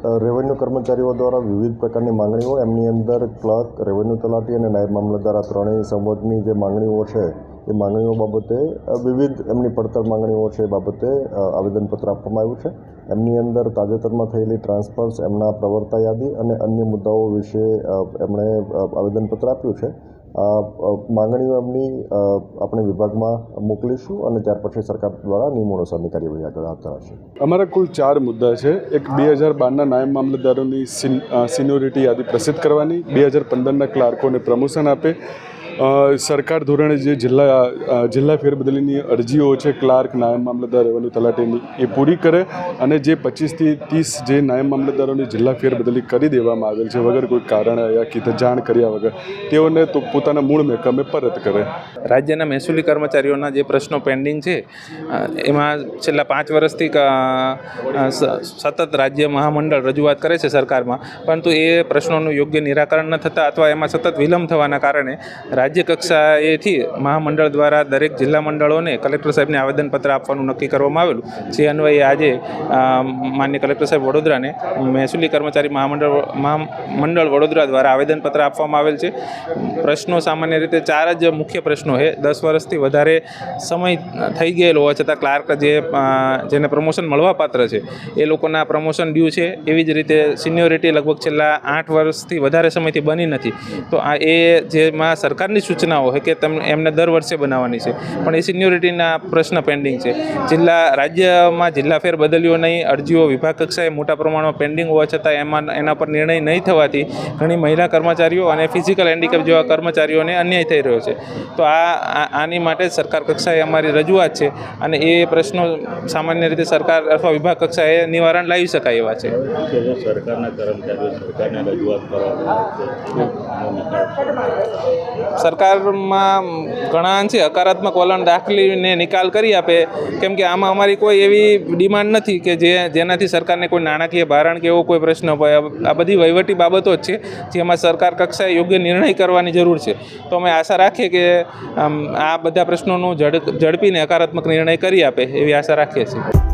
Revenue કર્મચારીઓ દ્વારા વિવિધ પ્રકારની માંગણીઓ, એમની અંદર ક્લર્ક, રેવન્યુ તલાટી અને નાયબ મામલતદાર આ ત્રણેય સંવર્ગની જે માંગણીઓ છે એ માંગણીઓ બાબતે વિવિધ એમની પડતર માંગણીઓ છે એ બાબતે આવેદનપત્ર આપવામાં આવ્યું છે. એમની અંદર તાજેતરમાં થયેલી ટ્રાન્સફર્સ, એમના પ્રવર્તા યાદી અને અન્ય મુદ્દાઓ વિશે એમણે આવેદનપત્ર આપ્યું છે. માંગણીઓ એમની આપણે વિભાગમાં મોકલીશું અને ત્યાર પછી સરકાર દ્વારા નિયમો અનુસારની કાર્યવાહી આગળ હાથ ધરાશે. અમારા કુલ 4 મુદ્દા છે. એક 2012ના નાયબ મામલતદારોની સિનિયોરિટી યાદી પ્રસિદ્ધ કરવાની, 2015ના ક્લાર્કોને પ્રમોશન આપે, સરકાર ધોરણે જે જિલ્લા ફેરબદલીની અરજીઓ છે ક્લાર્ક, નાયબ મામલતદાર, રેવન્યુ તલાટીની એ પૂરી કરે અને જે 25 થી 30 જે નાયબ મામલતદારોની જિલ્લા ફેરબદલી કરી દેવામાં આવેલ છે વગર કોઈ કારણ યા કીધે જાણ કર્યા વગર, તેઓને તો પોતાના મૂળ મહેકમે પરત કરે. રાજ્યના મહેસૂલી કર્મચારીઓના જે પ્રશ્નો પેન્ડિંગ છે એમાં છેલ્લા 5 વર્ષથી સતત રાજ્ય મહામંડળ રજૂઆત કરે છે સરકારમાં, પરંતુ એ પ્રશ્નોનું યોગ્ય નિરાકરણ ન થતાં અથવા એમાં સતત વિલંબ થવાના કારણે રાજ્ય કક્ષાએથી મહામંડળ દ્વારા દરેક જિલ્લા મંડળોને કલેક્ટર સાહેબને આવેદનપત્ર આપવાનું નક્કી કરવામાં આવેલું. જે અન્વયે આજે માનનીય કલેક્ટર સાહેબ વડોદરાને મહેસૂલી કર્મચારી મહામંડળ વડોદરા દ્વારા આવેદનપત્ર આપવામાં આવેલ છે. પ્રશ્નો સામાન્ય રીતે 4 જ મુખ્ય પ્રશ્નો છે. 10 વર્ષથી વધારે સમય થઈ ગયેલો હોવા છતાં ક્લાર્ક જેને પ્રમોશન મળવાપાત્ર છે એ લોકોના પ્રમોશન ડ્યુ છે. એવી જ રીતે સિનિયોરિટી લગભગ છેલ્લા 8 વર્ષથી વધારે સમયથી બની નથી. તો આ એ જેમાં સરકારની સૂચનાઓ છે કે એમને દર વર્ષે બનાવવાની છે, પણ એ સિનિયોરિટીના પ્રશ્ન પેન્ડિંગ છે. રાજ્યમાં જિલ્લા ફેર બદલીઓની અરજીઓ વિભાગ કક્ષાએ મોટા પ્રમાણમાં પેન્ડિંગ હોવા છતાં એના પર નિર્ણય નહીં થવાથી ઘણી મહિલા કર્મચારીઓ અને ફિઝિકલ હેન્ડીકેપ જેવા કર્મચારીઓને અન્યાય થઈ રહ્યો છે. તો આની માટે સરકાર કક્ષાએ અમારી રજૂઆત છે અને એ પ્રશ્નો સામાન્ય રીતે સરકાર અથવા વિભાગ કક્ષાએ નિવારણ લાવી શકાય એવા છે. સરકારના કર્મચારીઓ સરકારને રજૂઆત કરવા સરકારમાં ઘણા અંશે હકારાત્મક વલણ દાખલીને નિકાલ કરી આપે, કેમ કે આમાં અમારી કોઈ એવી ડિમાન્ડ નથી કે જેનાથી સરકારને કોઈ નાણાકીય ભારણ કે એવો કોઈ પ્રશ્ન હોય. આ બધી વહીવટી બાબતો જ છે જેમાં સરકાર કક્ષાએ યોગ્ય નિર્ણય કરવાની જરૂર છે. તો અમે આશા રાખીએ કે આ બધા પ્રશ્નોનું ઝડપીને હકારાત્મક નિર્ણય કરી આપે એવી આશા રાખીએ છીએ.